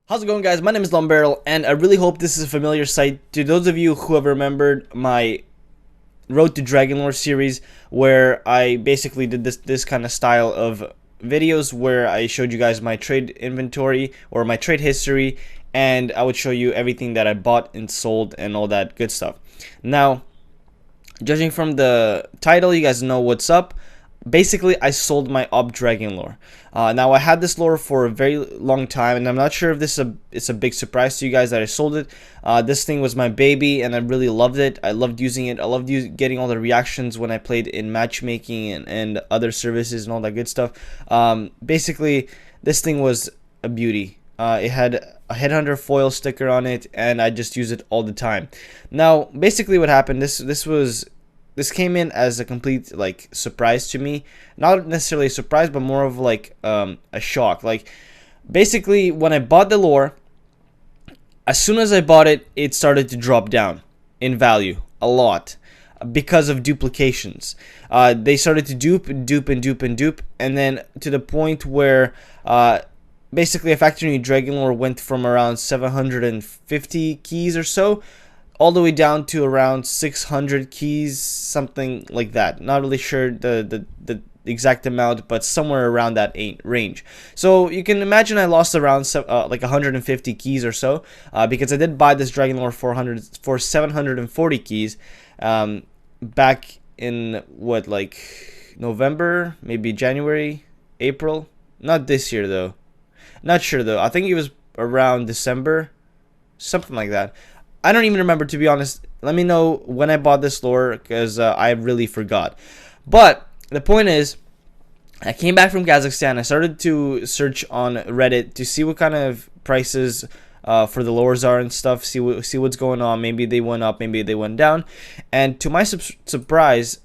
How's it going, guys? My name is LongBarrel, and I really hope this is a familiar sight to those of you who have remembered my Road to Dragonlore series, where I basically did this kind of style of videos where I showed you guys my trade inventory or my trade history, and I would show you everything that I bought and sold and all that good stuff. Now, judging from the title, you guys know what's up. Basically, I sold my Ob Dragon lore. Now, I had this lore for a very long time, and I'm not sure if it's a big surprise to you guys that I sold it. This thing was my baby, and I really loved it. I loved using it. I loved getting all the reactions when I played in matchmaking and other services and all that good stuff. Basically, this thing was a beauty. It had a headhunter foil sticker on it, and I just use it all the time. Now, basically, what happened? This came in as a complete surprise to me. Not necessarily a surprise, but more of a shock. Basically, when I bought the lore, as soon as I bought it, it started to drop down in value a lot because of duplications. They started to dupe, and then to the point where basically a factory dragon lore went from around 750 keys or so all the way down to around 600 keys, something like that. Not really sure the exact amount, but somewhere around that range. So you can imagine I lost around 150 keys or so, because I did buy this Dragon Lore for 740 keys back in November, maybe January, April. Not this year though. Not sure though. I think it was around December, something like that. I don't even remember, to be honest. Let me know when I bought this lore, because I really forgot. But the point is, I came back from Kazakhstan. I started to search on Reddit to see what kind of prices for the lores are and stuff. See what's going on. Maybe they went up, maybe they went down. And to my surprise,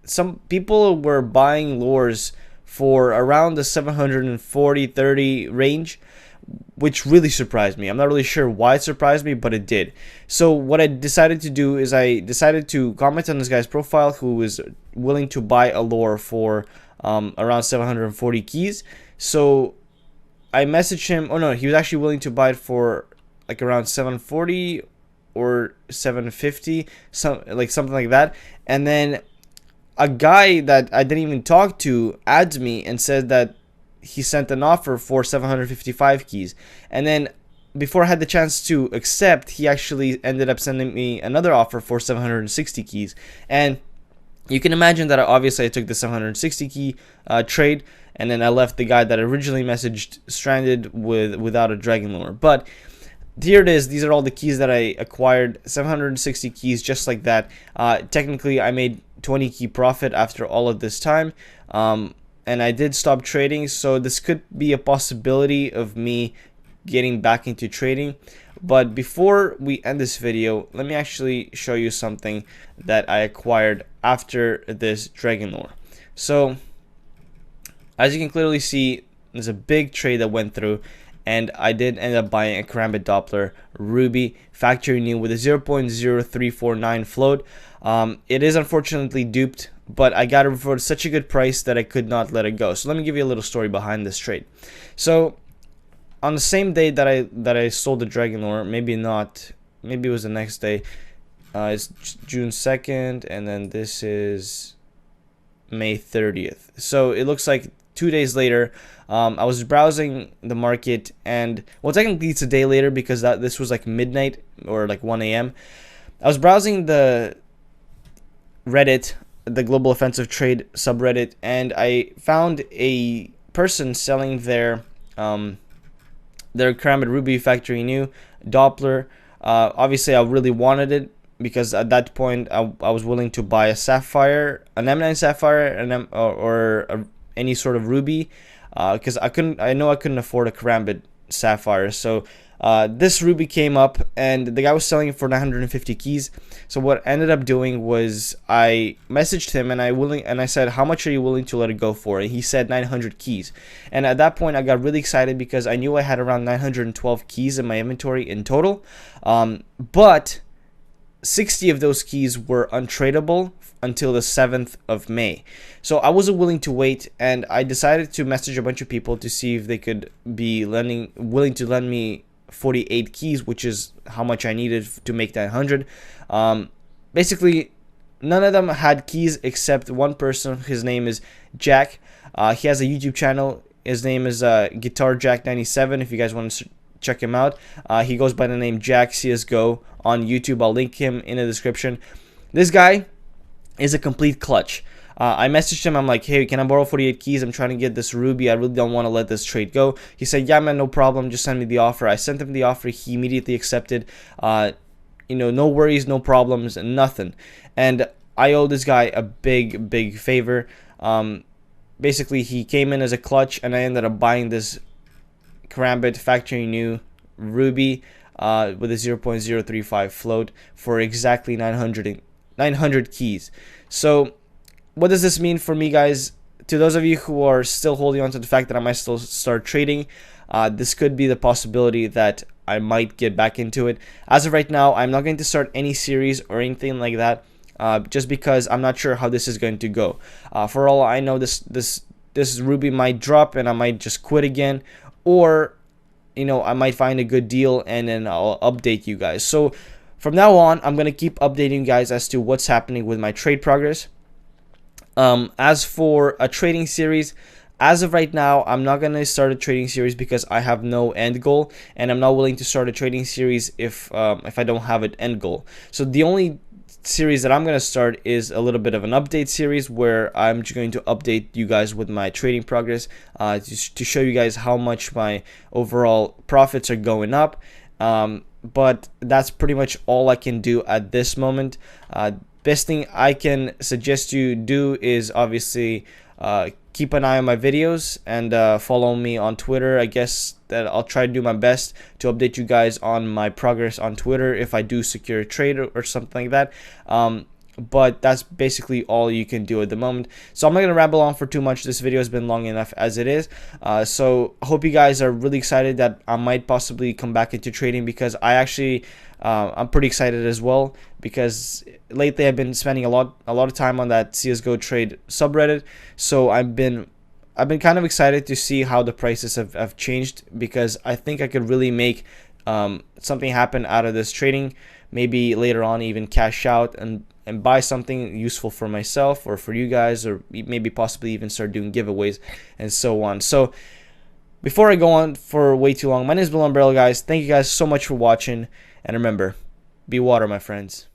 some people were buying lores for around the 740-30 range, which really surprised me. I'm not really sure why it surprised me, but it did. So what I decided to do is I decided to comment on this guy's profile who was willing to buy a lore for around 740 keys. So I messaged him. Oh no, he was actually willing to buy it for around 740 or 750, something like that. And then a guy that I didn't even talk to adds me and said that he sent an offer for 755 keys, and then before I had the chance to accept, he actually ended up sending me another offer for 760 keys. And you can imagine that obviously I took the 760 key trade, and then I left the guy that originally messaged stranded without a dragon lore. But here it is. These are all the keys that I acquired. 760 keys, just like that. Technically, I made 20 key profit after all of this time. And I did stop trading, so this could be a possibility of me getting back into trading. But before we end this video, let me actually show you something that I acquired after this dragon lore. So as you can clearly see, there's a big trade that went through, and I did end up buying a Karambit Doppler Ruby factory new with a 0.0349 float. It is unfortunately duped, but I got it for such a good price that I could not let it go. So let me give you a little story behind this trade. So on the same day that I sold the dragon lore, maybe not, maybe it was the next day. It's June 2nd, and then this is May 30th. So it looks like 2 days later, I was browsing the market, and well, technically it's a day later because this was midnight or 1 a.m. I was browsing the Reddit, the Global Offensive Trade subreddit, and I found a person selling their Karambit Ruby factory new Doppler. Obviously, I really wanted it because at that point I was willing to buy a Sapphire, an M9 Sapphire, or any sort of Ruby, because I know I couldn't afford a Karambit Sapphire. So this Ruby came up, and the guy was selling it for 950 keys. So what I ended up doing was I messaged him, and I said, how much are you willing to let it go for? And he said 900 keys. And at that point I got really excited because I knew I had around 912 keys in my inventory in total, but 60 of those keys were untradeable until the 7th of May. So I wasn't willing to wait, and I decided to message a bunch of people to see if they could be willing to lend me 48 keys, which is how much I needed to make that 100. Basically, none of them had keys except one person. His name is Jack. He has a YouTube channel. His name is Guitar Jack 97. If you guys want to check him out, he goes by the name Jack CSGO on YouTube. I'll link him in the description. This guy is a complete clutch. I messaged him. I'm like, hey, can I borrow 48 keys? I'm trying to get this ruby. I really don't want to let this trade go. He said, yeah, man, no problem. Just send me the offer. I sent him the offer. He immediately accepted. You know, no worries, no problems, nothing. And I owe this guy a big favor. Basically, he came in as a clutch, and I ended up buying this Karambit factory new ruby with a 0.035 float for exactly 900 keys. So what does this mean for me, guys? To those of you who are still holding on to the fact that I might still start trading, this could be the possibility that I might get back into it. As of right now, I'm not going to start any series or anything like that, just because I'm not sure how this is going to go. For all I know, this ruby might drop and I might just quit again, or you know, I might find a good deal and then I'll update you guys. So from now on, I'm gonna keep updating you guys as to what's happening with my trade progress. As for a trading series, as of right now, I'm not gonna start a trading series because I have no end goal, and I'm not willing to start a trading series if I don't have an end goal. So the only series that I'm going to start is a little bit of an update series where I'm just going to update you guys with my trading progress to show you guys how much my overall profits are going up. But that's pretty much all I can do at this moment. Best thing I can suggest you do is obviously keep an eye on my videos and follow me on Twitter. I guess that I'll try to do my best to update you guys on my progress on Twitter if I do secure a trade or something like that. But that's basically all you can do at the moment. So I'm not going to ramble on for too much. This video has been long enough as it is. So I hope you guys are really excited that I might possibly come back into trading, because I actually I'm pretty excited as well, because lately I've been spending a lot of time on that CSGO trade subreddit. So I've been kind of excited to see how the prices have changed, because I think I could really make something happen out of this trading. Maybe later on even cash out and buy something useful for myself or for you guys, or maybe possibly even start doing giveaways and so on. So before I go on for way too long, my name is LongBarrel, guys. Thank you guys so much for watching, and remember, be water, my friends.